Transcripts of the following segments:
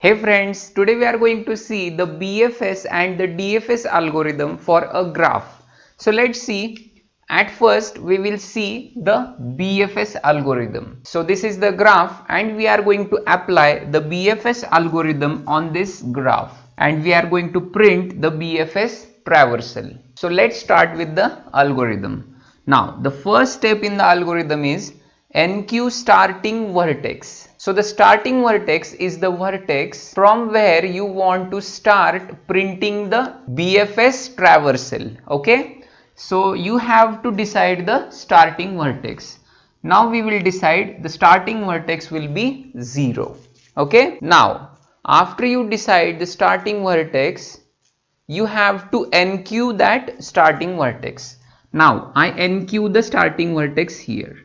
Hey friends, today we are going to see the BFS and the DFS algorithm for a graph. So let's see. At first we will see the BFS algorithm. So this is the graph and we are going to apply the BFS algorithm on this graph and we are going to print the BFS traversal. So let's start with the algorithm. Now the first step in the algorithm is NQ starting vertex. So the starting vertex is the vertex from where you want to start printing the BFS traversal. Okay. So you have to decide the starting vertex. Now we will decide the starting vertex will be 0. Okay. Now after you decide the starting vertex, you have to NQ that starting vertex. Now I NQ the starting vertex here.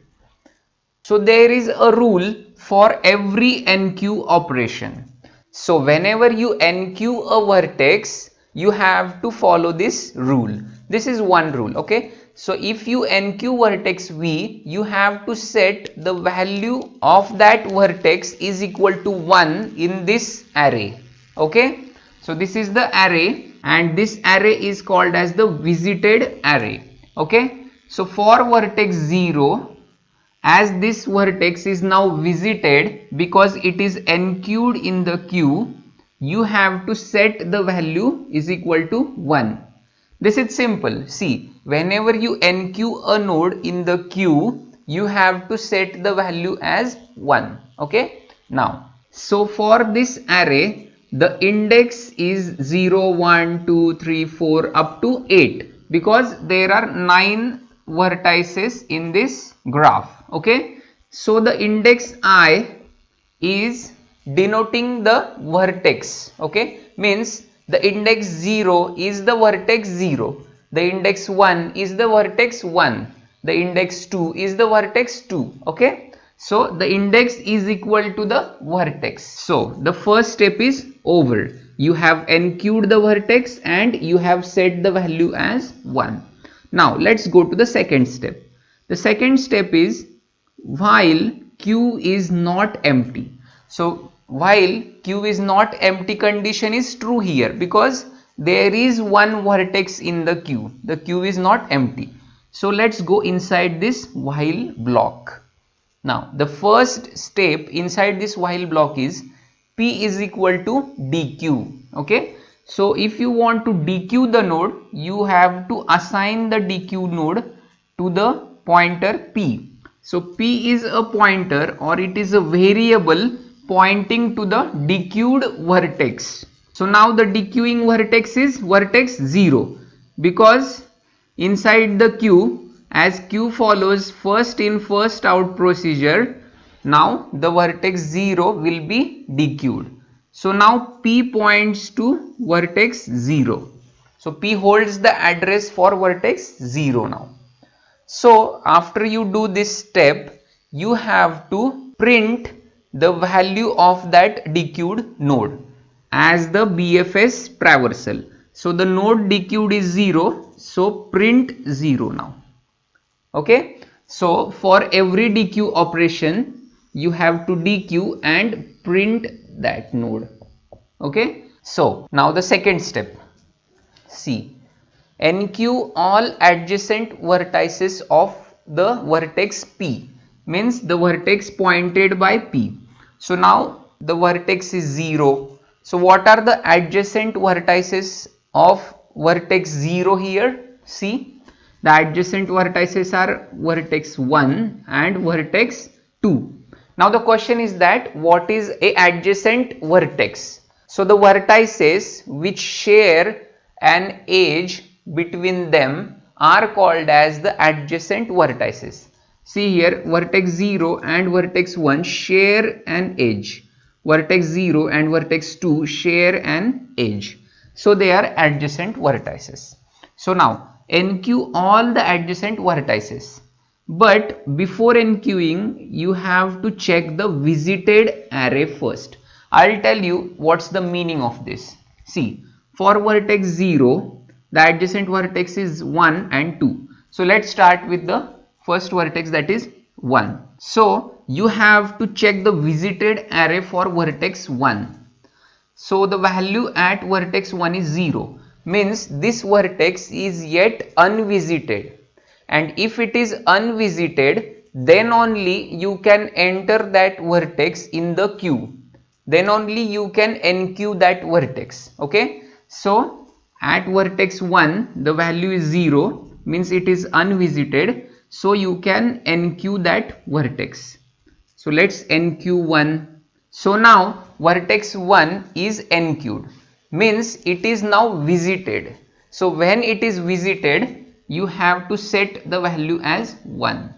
So there is a rule for every NQ operation. So whenever you NQ a vertex, you have to follow this rule. This is one rule, okay? So if you NQ vertex V, you have to set the value of that vertex is equal to 1 in this array, okay? So this is the array and this array is called as the visited array, okay? So for vertex 0, as this vertex is now visited because it is NQ'd in the queue, you have to set the value is equal to 1. This is simple. See, whenever you NQ a node in the queue, you have to set the value as 1. Okay. Now, so for this array, the index is 0, 1, 2, 3, 4 up to 8 because there are 9 vertices in this graph. Okay, so the index I is denoting the vertex. Okay, means the index 0 is the vertex 0, the index 1 is the vertex 1, the index 2 is the vertex 2. Okay, so the index is equal to the vertex. So the first step is over. You have NQ'd the vertex and you have set the value as 1. Now let's go to the second step. The second step is while Q is not empty. So while Q is not empty condition is true here because there is one vertex in the Q. The Q is not empty. So let's go inside this while block. Now the first step inside this while block is P is equal to DQ. Okay. So if you want to DQ the node, you have to assign the DQ node to the pointer P. So P is a pointer or it is a variable pointing to the DQ'd vertex. So now the DQing vertex is vertex 0 because inside the queue, as Q follows first in first out procedure, now the vertex 0 will be DQ'd. So now P points to vertex 0. So P holds the address for vertex 0 now. So after you do this step, you have to print the value of that DQ'd node as the BFS traversal. So the node DQ'd is 0. So print 0 now. Okay. So for every DQ operation, you have to DQ and print that node. Okay. So now the second step. See. NQ all adjacent vertices of the vertex P, means the vertex pointed by P. So now the vertex is 0. So what are the adjacent vertices of vertex 0 here? See, the adjacent vertices are vertex 1 and vertex 2. Now the question is that what is a adjacent vertex? So the vertices which share an edge between them are called as the adjacent vertices. See here, vertex 0 and vertex 1 share an edge. Vertex 0 and vertex 2 share an edge. So they are adjacent vertices. So now NQ all the adjacent vertices. But before NQing, you have to check the visited array first. I'll tell you what's the meaning of this. See, for vertex 0, the adjacent vertex is 1 and 2. So let's start with the first vertex, that is 1. So you have to check the visited array for vertex 1. So the value at vertex 1 is 0, means this vertex is yet unvisited, and if it is unvisited, then only you can enter that vertex in the queue, then only you can enqueue that vertex. Okay, so at vertex 1 the value is 0, means it is unvisited, so you can enqueue that vertex. So let's enqueue 1. So now vertex 1 is enqueued, means it is now visited. So when it is visited, you have to set the value as 1.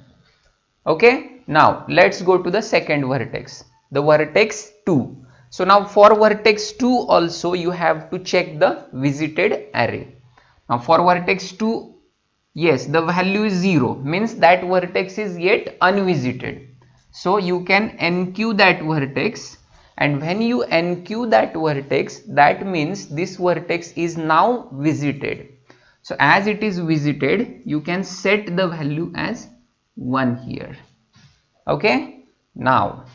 Okay, now let's go to the second vertex, the vertex 2. So now for vertex 2 also you have to check the visited array. Now for vertex 2, yes, the value is 0, means that vertex is yet unvisited. So you can enqueue that vertex, and when you enqueue that vertex, that means this vertex is now visited. So as it is visited, you can set the value as 1 here. Okay, now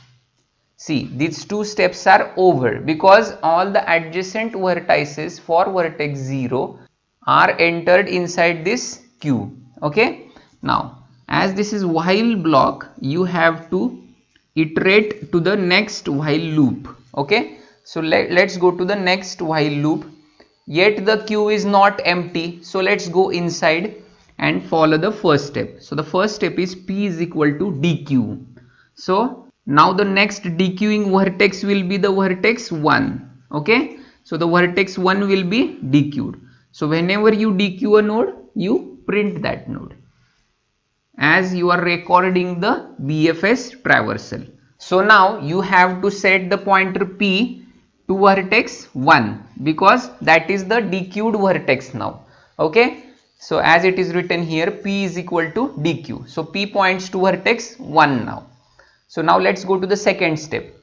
see, these two steps are over because all the adjacent vertices for vertex 0 are entered inside this queue. Okay, now as this is while block, you have to iterate to the next while loop. Okay, so let's go to the next while loop. Yet the queue is not empty, so let's go inside and follow the first step. So the first step is p is equal to dq. So now the next dequeuing vertex will be the vertex 1. Okay, so the vertex 1 will be dequeued. So whenever you dequeue a node, you print that node as you are recording the BFS traversal. So now you have to set the pointer p to vertex 1 because that is the dequeued vertex now. Okay, so as it is written here, p is equal to dq. So p points to vertex 1 now. So now let's go to the second step,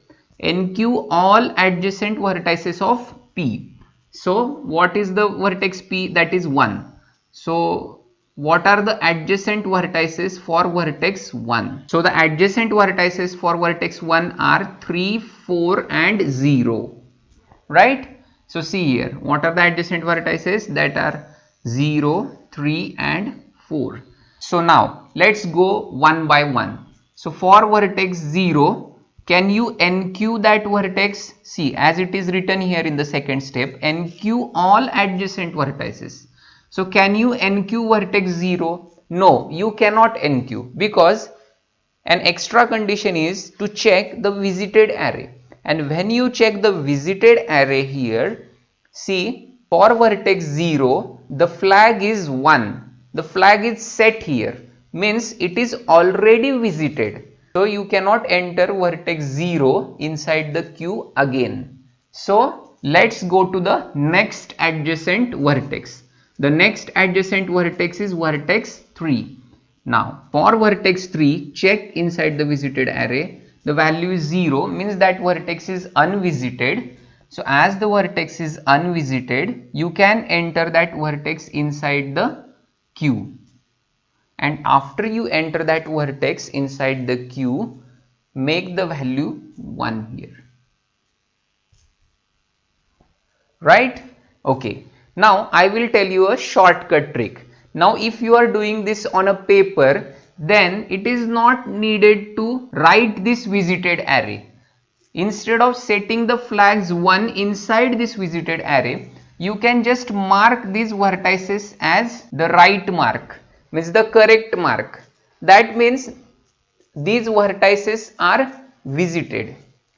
enqueue all adjacent vertices of p. So what is the vertex p? That is 1. So what are the adjacent vertices for vertex 1? So the adjacent vertices for vertex 1 are 3, 4 and 0, right? So see here, what are the adjacent vertices? That are 0, 3 and 4. So now let's go one by one. So for vertex 0, can you enqueue that vertex? See, as it is written here in the second step, enqueue all adjacent vertices. So can you enqueue vertex 0? No, you cannot enqueue because an extra condition is to check the visited array. And when you check the visited array here, see, for vertex 0, the flag is 1. The flag is set here, means it is already visited. So you cannot enter vertex 0 inside the queue again. So let's go to the next adjacent vertex. The next adjacent vertex is vertex 3. Now for vertex 3, check inside the visited array. The value is 0, means that vertex is unvisited. So as the vertex is unvisited, you can enter that vertex inside the queue. And after you enter that vertex inside the queue, make the value 1 here. Right? Okay. Now I will tell you a shortcut trick. Now if you are doing this on a paper, then it is not needed to write this visited array. Instead of setting the flags 1 inside this visited array, you can just mark these vertices as the right mark, means the correct mark. That means these vertices are visited.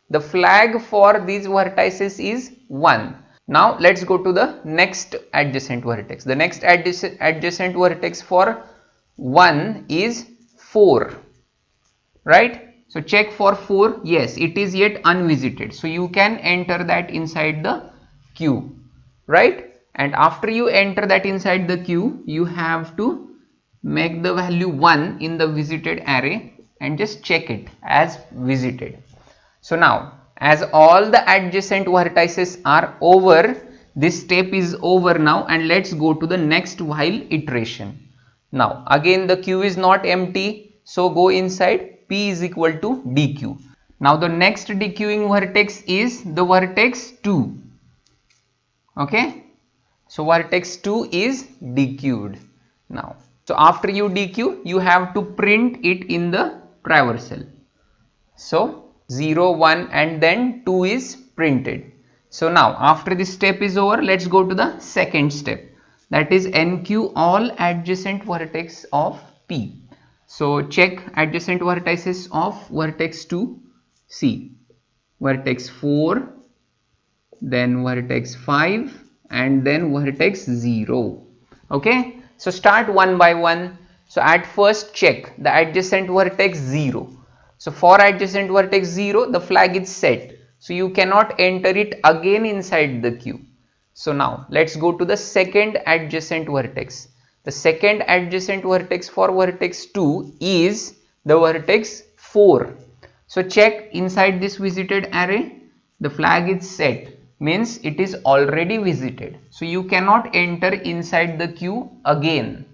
The flag for these vertices is 1. Now let's go to the next adjacent vertex. The next adjacent vertex for 1 is 4, right? So check for 4. Yes, it is yet unvisited, so you can enter that inside the queue, right? And after you enter that inside the queue, you have to make the value 1 in the visited array and just check it as visited. So now as all the adjacent vertices are over, this step is over now, and let's go to the next while iteration. Now again the queue is not empty, so go inside, p is equal to dq. Now the next dequeuing vertex is the vertex 2. Okay, so vertex 2 is dequeued now. So after you dequeue, you have to print it in the traversal. So 0, 1 and then 2 is printed. So now after this step is over, let's go to the second step, that is NQ all adjacent vertex of P. So check adjacent vertices of vertex 2, see vertex 4, then vertex 5 and then vertex 0. Okay, so start one by one. So at first check the adjacent vertex 0. So for adjacent vertex 0, the flag is set, so you cannot enter it again inside the queue. So now let's go to the second adjacent vertex. The second adjacent vertex for vertex 2 is the vertex 4. So check inside this visited array, the flag is set, means it is already visited, so you cannot enter inside the queue again.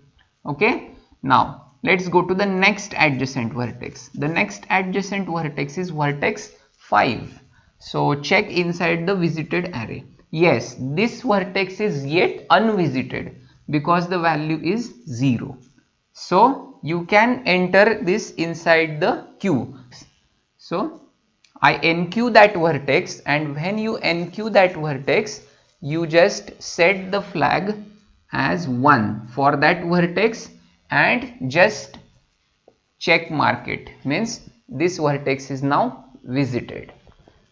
Okay, now let's go to the next adjacent vertex. The next adjacent vertex is vertex 5. So check inside the visited array. Yes, this vertex is yet unvisited because the value is 0. So you can enter this inside the queue. So I NQ that vertex, and when you NQ that vertex, you just set the flag as 1 for that vertex and just check mark it, means this vertex is now visited.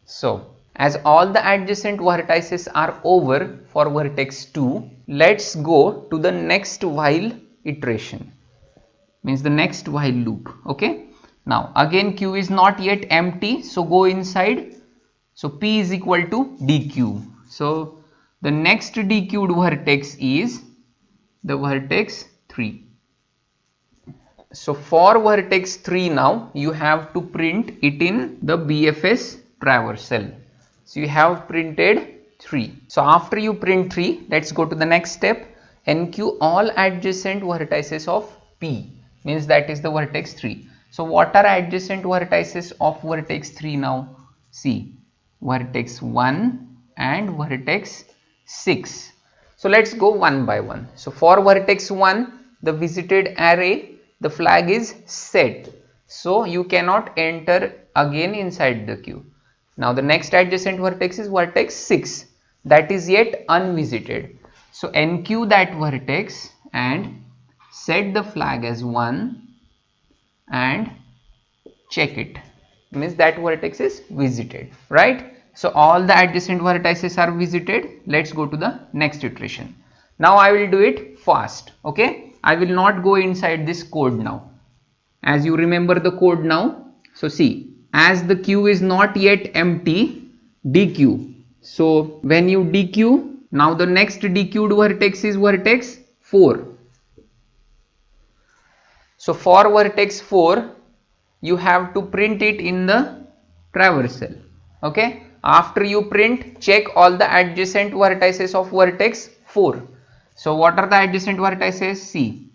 So as all the adjacent vertices are over for vertex 2, let's go to the next while iteration, means the next while loop. Okay, now again queue is not yet empty, so go inside. So P is equal to DQ. So the next dequeued vertex is the vertex 3. So for vertex 3 now you have to print it in the BFS traversal. So you have printed 3. So after you print 3, let's go to the next step, NQ all adjacent vertices of P, means that is the vertex 3. So what are adjacent vertices of vertex 3 now? See, vertex 1 and vertex 6. So let's go one by one. So for vertex 1, the visited array, the flag is set, so you cannot enter again inside the queue. Now the next adjacent vertex is vertex 6, that is yet unvisited. So NQ that vertex and set the flag as 1 and check it, means that vertex is visited, right? So all the adjacent vertices are visited. Let's go to the next iteration. Now I will do it fast. Okay, I will not go inside this code now, as you remember the code now. So see, as the queue is not yet empty, DQ. So when you DQ, now the next dequeued vertex is vertex 4. So for vertex 4, you have to print it in the traversal. Okay, after you print, check all the adjacent vertices of vertex 4. So what are the adjacent vertices? See,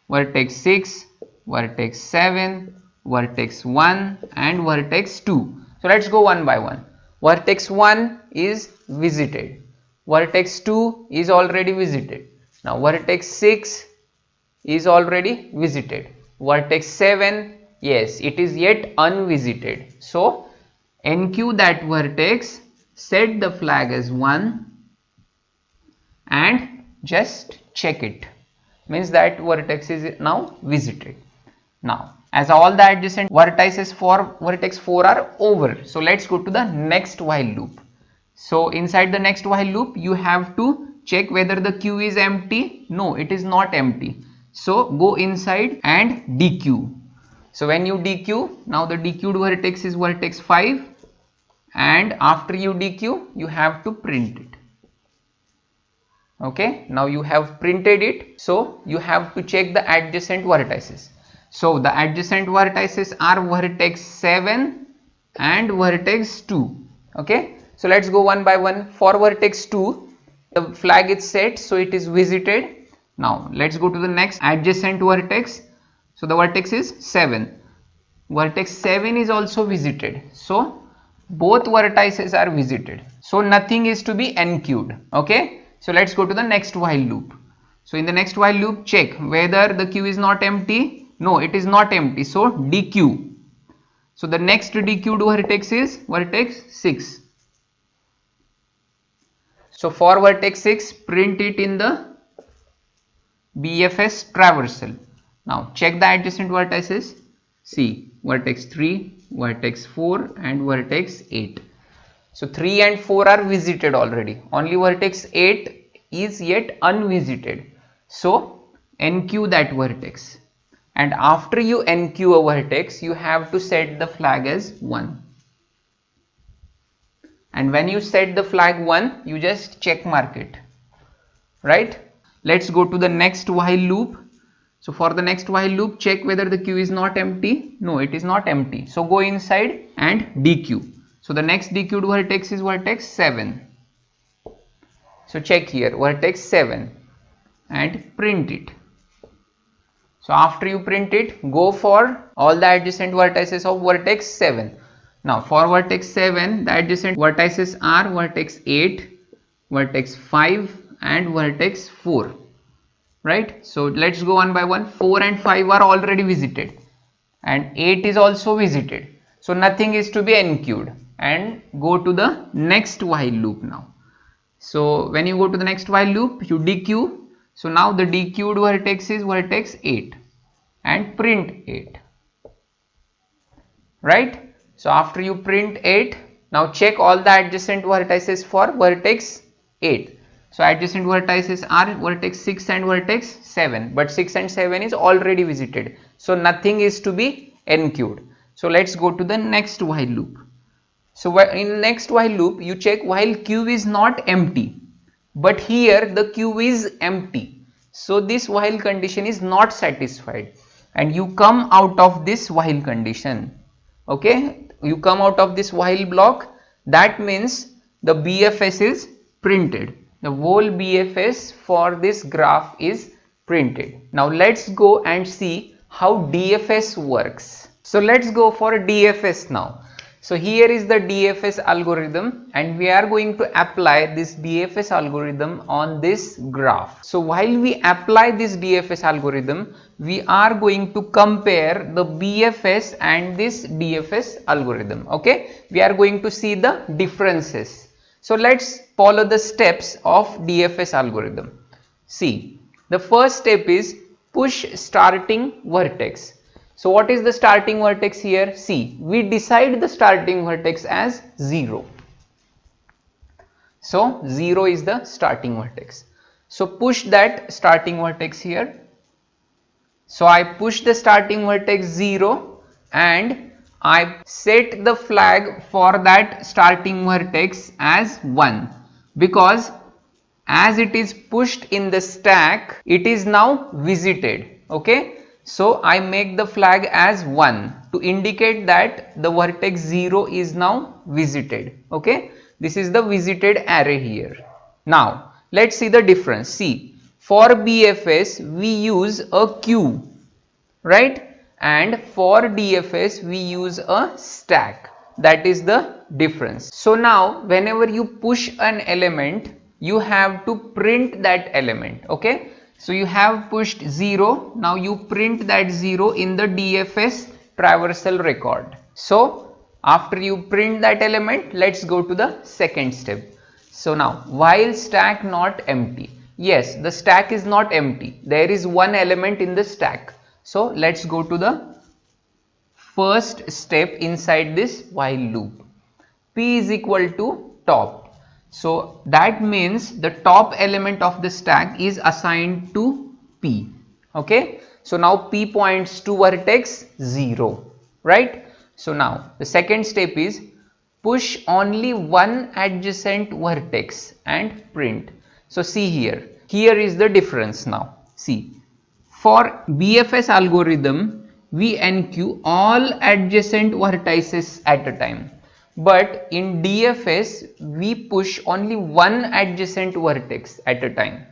vertex 6, vertex 7, vertex 1 and vertex 2. So let's go one by one. Vertex 1 is visited, vertex 2 is already visited. Now vertex 6 is already visited, vertex 7, yes, it is yet unvisited. So NQ that vertex, set the flag as 1 and just check it, means that vertex is now visited. Now as all the adjacent vertices for vertex 4 are over, so let's go to the next while loop. So inside the next while loop you have to check whether the queue is empty. No, it is not empty. So go inside and DQ. So when you DQ, now the dequeued vertex is vertex 5, and after you DQ, you have to print it. Okay, now you have printed it, so you have to check the adjacent vertices. So the adjacent vertices are vertex 7 and vertex 2. Okay, so let's go one by one. For vertex 2, the flag is set, so it is visited. Now let's go to the next adjacent vertex. So the vertex is 7. Vertex 7 is also visited, so both vertices are visited, so nothing is to be NQ'd. Okay, so let's go to the next while loop. So in the next while loop, check whether the queue is not empty. No, it is not empty, so DQ. So the next DQ'd vertex is vertex 6. So for vertex 6, print it in the BFS traversal. Now check the adjacent vertices. See, vertex 3, vertex 4 and vertex 8. So 3 and 4 are visited already. Only vertex 8 is yet unvisited. So NQ that vertex. And after you NQ a vertex, you have to set the flag as 1. And when you set the flag 1, you just check mark it. Right? Let's go to the next while loop. So for the next while loop, check whether the queue is not empty. No, it is not empty. So go inside and DQ. So the next DQ'd vertex is vertex 7. So check here, vertex 7 and print it. So after you print it, go for all the adjacent vertices of vertex 7. Now for vertex 7, the adjacent vertices are vertex 8, vertex 5 and vertex 4. Right? So let's go one by one. 4 and 5 are already visited and 8 is also visited. So nothing is to be NQ'd, and go to the next while loop now. So when you go to the next while loop, you DQ. So now the DQ'd vertex is vertex 8 and print 8. Right? So after you print 8, now check all the adjacent vertices for vertex 8. So adjacent vertices are vertex 6 and vertex 7, but 6 and 7 is already visited. So nothing is to be NQ'd. So let's go to the next while loop. So in next while loop, you check while queue is not empty, but here the queue is empty. So this while condition is not satisfied and you come out of this while condition. Okay, you come out of this while block. That means the BFS is printed. The whole BFS for this graph is printed. Now let's go and see how DFS works. So let's go for DFS now. So here is the DFS algorithm and we are going to apply this DFS algorithm on this graph. So while we apply this DFS algorithm, we are going to compare the BFS and this DFS algorithm. Okay, we are going to see the differences. So let's follow the steps of DFS algorithm. See, the first step is push starting vertex. So what is the starting vertex here? See, we decide the starting vertex as 0. So 0 is the starting vertex. So push that starting vertex here. So I push the starting vertex 0 and I set the flag for that starting vertex as 1, because as it is pushed in the stack, it is now visited. Okay, so I make the flag as 1 to indicate that the vertex 0 is now visited. Okay, this is the visited array here. Now let's see the difference. See, for BFS we use a queue, right? And for DFS we use a stack. That is the difference. So now whenever you push an element, you have to print that element. Okay, so you have pushed 0, now you print that 0 in the DFS traversal record. So after you print that element, let's go to the second step. So now while stack not empty, yes, the stack is not empty, there is one element in the stack. So let's go to the first step inside this while loop. P is equal to top. So that means the top element of the stack is assigned to P. Okay, so now P points to vertex 0, right? So now the second step is push only one adjacent vertex and print. So see here, here is the difference now. See, for BFS algorithm, we NQ all adjacent vertices at a time. But in DFS, we push only one adjacent vertex at a time.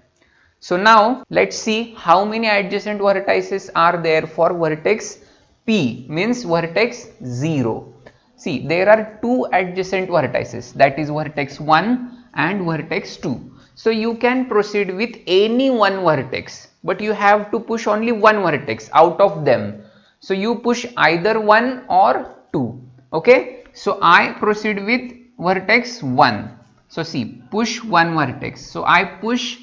So now let's see how many adjacent vertices are there for vertex P, means vertex 0. see there are two adjacent vertices, that is vertex 1 and vertex 2. So you can proceed with any one vertex, but you have to push only one vertex out of them. So you push either 1 or 2. Okay, so I proceed with vertex 1. So see, push one vertex. So I push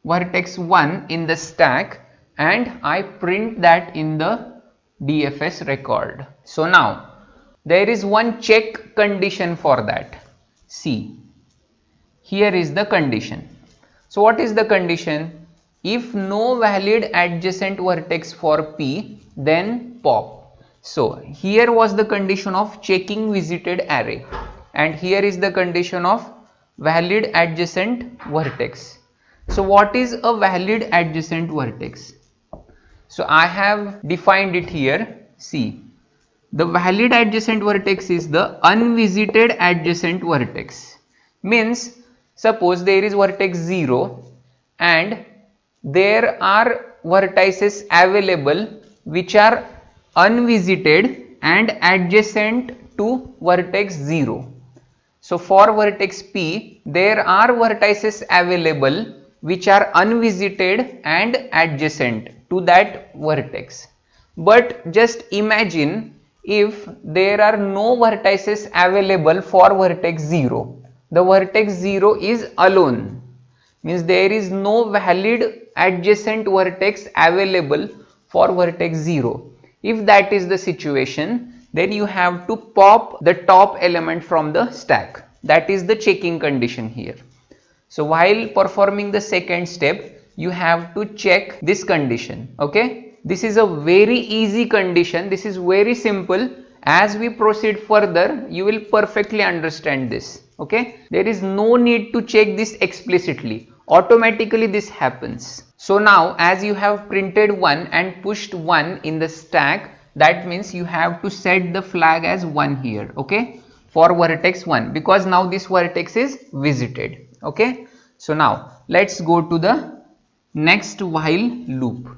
vertex 1 in the stack and I print that in the DFS record. So now there is one check condition for that. See, here is the condition. So what is the condition? If no valid adjacent vertex for P, then pop. So here was the condition of checking visited array, and here is the condition of valid adjacent vertex. So what is a valid adjacent vertex? So I have defined it here. See, the valid adjacent vertex is the unvisited adjacent vertex. Means suppose there is vertex 0 and there are vertices available which are unvisited and adjacent to vertex 0. So for vertex P, there are vertices available which are unvisited and adjacent to that vertex. But just imagine if there are no vertices available for vertex 0. The vertex 0 is alone, means there is no valid adjacent vertex available for vertex 0. If that is the situation, then you have to pop the top element from the stack. That is the checking condition here. So while performing the second step, you have to check this condition. Okay, this is a very easy condition. This is very simple. As we proceed further, you will perfectly understand this. Okay, there is no need to check this explicitly. Automatically this happens. So now as you have printed 1 and pushed 1 in the stack, that means you have to set the flag as 1 here. Okay, for vertex 1, because now this vertex is visited. Okay, so now let's go to the next while loop.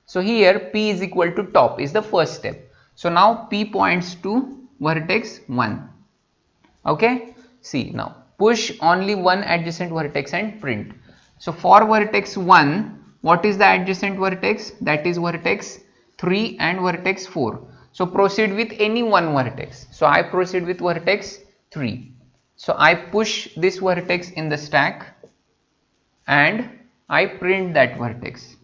So here P is equal to top is the first step. So now P points to vertex 1. Okay, see, now push only one adjacent vertex and print. So for vertex 1, what is the adjacent vertex? That is vertex 3 and vertex 4. So proceed with any one vertex. So I proceed with vertex 3. So I push this vertex in the stack and I print that vertex.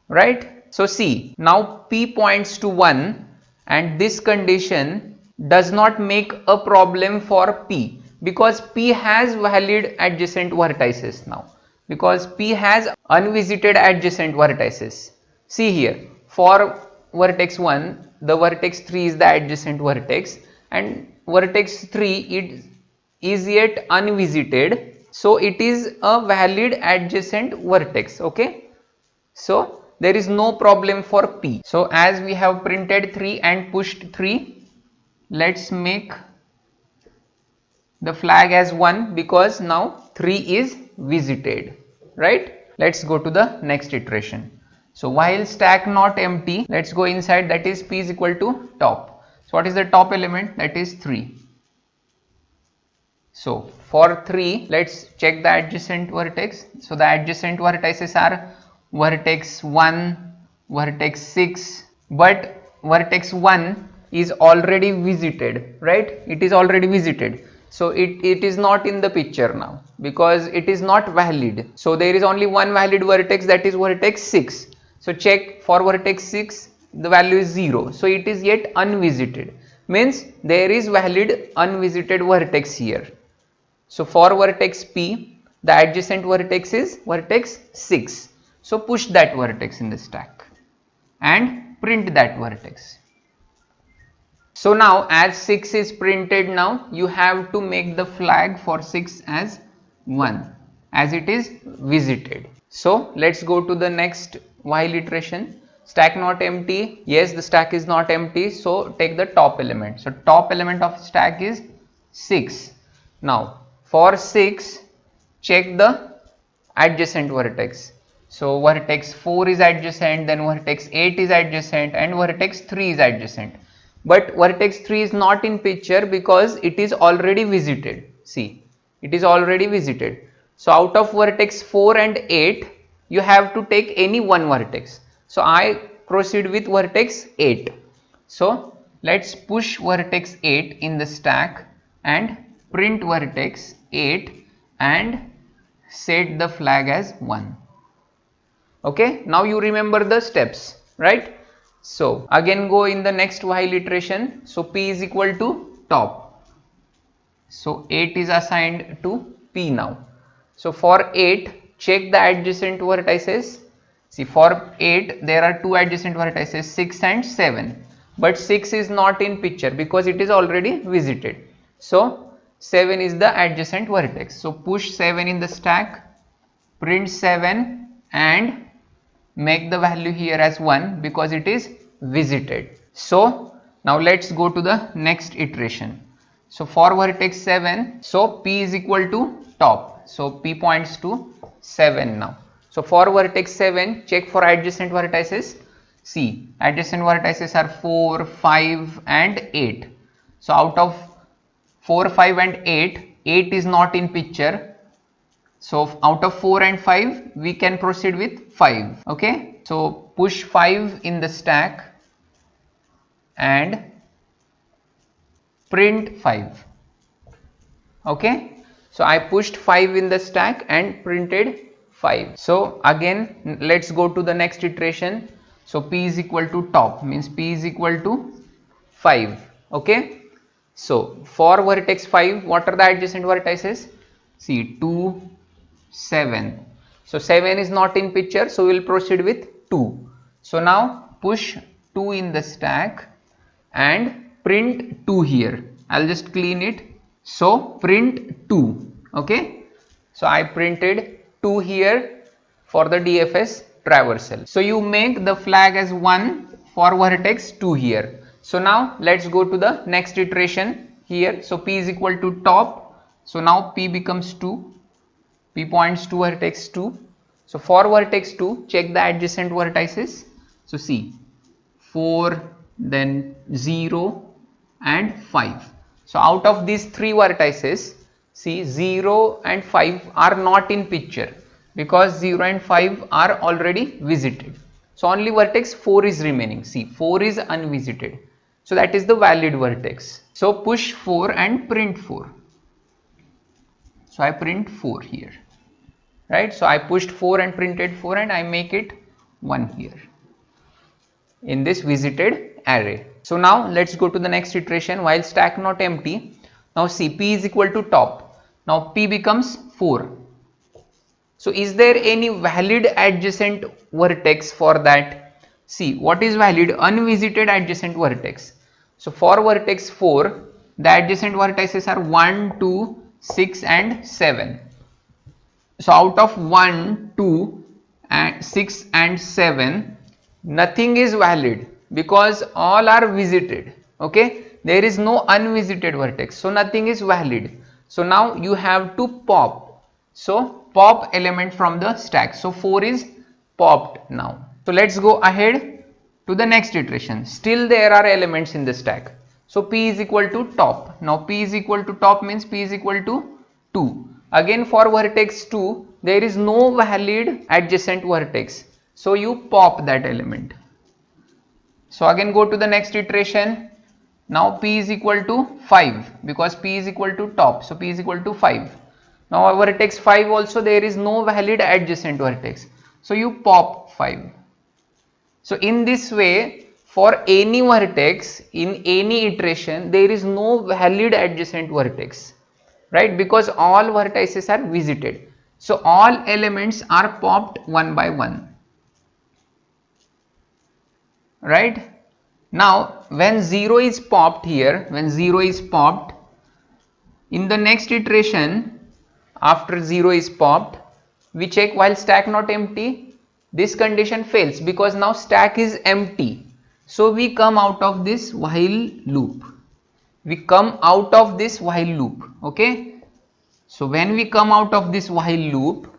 Right? So see, now P points to 1 and this condition does not make a problem for P, because P has valid adjacent vertices now, because P has unvisited adjacent vertices. See here, for vertex 1, the vertex 3 is the adjacent vertex and vertex 3 it is yet unvisited, so it is a valid adjacent vertex. Okay, so there is no problem for P. So as we have printed 3 and pushed 3, let's make the flag as 1 because now 3 is visited. Right? Let's go to the next iteration. So while stack not empty, let's go inside, that is P is equal to top. So what is the top element? That is 3. So for 3, let's check the adjacent vertex. So the adjacent vertices are vertex 1, vertex 6, but vertex 1 is already visited, right? It is already visited. So it is not in the picture now because it is not valid. So there is only one valid vertex, that is vertex 6. So check for vertex 6, the value is 0. So it is yet unvisited, means there is valid unvisited vertex here. So for vertex P, the adjacent vertex is vertex 6. So push that vertex in the stack and print that vertex. So now as 6 is printed, now you have to make the flag for 6 as 1 as it is visited. So let's go to the next while iteration. Stack not empty. Yes, the stack is not empty. So take the top element. So top element of stack is 6. Now for 6, check the adjacent vertex. So vertex 4 is adjacent, then vertex 8 is adjacent and vertex 3 is adjacent. but vertex 3 is not in picture because it is already visited. See, it is already visited. So out of vertex 4 and 8, you have to take any one vertex. So I proceed with vertex 8. So let's push vertex 8 in the stack and print vertex 8 and set the flag as 1. Okay, now you remember the steps, right? So again go in the next while iteration. So P is equal to top. So 8 is assigned to P now. So for 8, check the adjacent vertices. See, for 8 there are two adjacent vertices, 6 and 7. But 6 is not in picture because it is already visited. So 7 is the adjacent vertex. So push 7 in the stack, print 7 and make the value here as 1 because it is visited. So now let's go to the next iteration. So for vertex 7, so P is equal to top. So P points to 7 now. So for vertex 7, check for adjacent vertices. See, adjacent vertices are 4, 5 and 8. So out of 4, 5 and 8, 8 is not in picture. So out of 4 and 5, we can proceed with 5. Okay. So push 5 in the stack and print 5. Okay. So I pushed 5 in the stack and printed 5. So again, let's go to the next iteration. So P is equal to top, means P is equal to 5. Okay. So for vertex 5, what are the adjacent vertices? See, 2, 7. So 7 is not in picture, so we will proceed with 2. So now push 2 in the stack and print 2 here. I'll just clean it. So print 2. Okay. So I printed 2 here for the DFS traversal. So you make the flag as 1 for vertex 2 here. So now let's go to the next iteration here. So P is equal to top. So now P becomes 2. P points to vertex 2. So for vertex 2, check the adjacent vertices. So see, 4, then 0 and 5. So out of these 3 vertices, see 0 and 5 are not in picture because 0 and 5 are already visited. So only vertex 4 is remaining. See, 4 is unvisited. So that is the valid vertex. So push 4 and print 4. So I print 4 here, right? So I pushed 4 and printed 4 and I make it 1 here in this visited array. So now let's go to the next iteration while stack not empty. Now see, P is equal to top. Now P becomes 4. So is there any valid adjacent vertex for that? See, what is valid? Unvisited adjacent vertex. So for vertex 4, the adjacent vertices are 1, 2, 6 and 7. So out of 1, 2 and 6 and 7, nothing is valid because all are visited. Okay, there is no unvisited vertex, so nothing is valid. So now you have to pop. So pop element from the stack. So 4 is popped now. So let's go ahead to the next iteration. Still there are elements in the stack. So P is equal to top. Now P is equal to top means P is equal to 2. Again for vertex 2, there is no valid adjacent vertex. So you pop that element. So again go to the next iteration. Now P is equal to 5 because P is equal to top. So P is equal to 5. Now our vertex 5 also there is no valid adjacent vertex. So you pop 5. So in this way, for any vertex in any iteration, there is no valid adjacent vertex, right? Because all vertices are visited. So all elements are popped one by one, right? Now when 0 is popped here, when 0 is popped, in the next iteration after 0 is popped, we check while stack not empty, this condition fails because now stack is empty. So we come out of this while loop. We come out of this while loop. Okay. So when we come out of this while loop,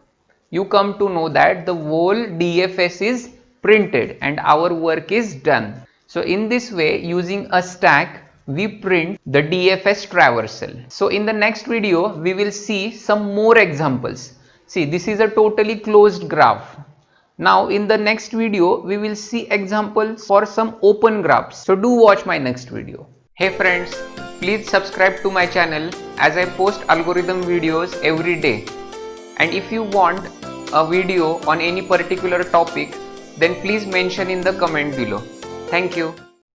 you come to know that the whole DFS is printed and our work is done. So in this way, using a stack, we print the DFS traversal. So in the next video, we will see some more examples. See, this is a totally closed graph. Now in the next video, we will see examples for some open graphs. So do watch my next video. Hey friends, please subscribe to my channel as I post algorithm videos every day. And if you want a video on any particular topic, then please mention in the comment below. Thank you.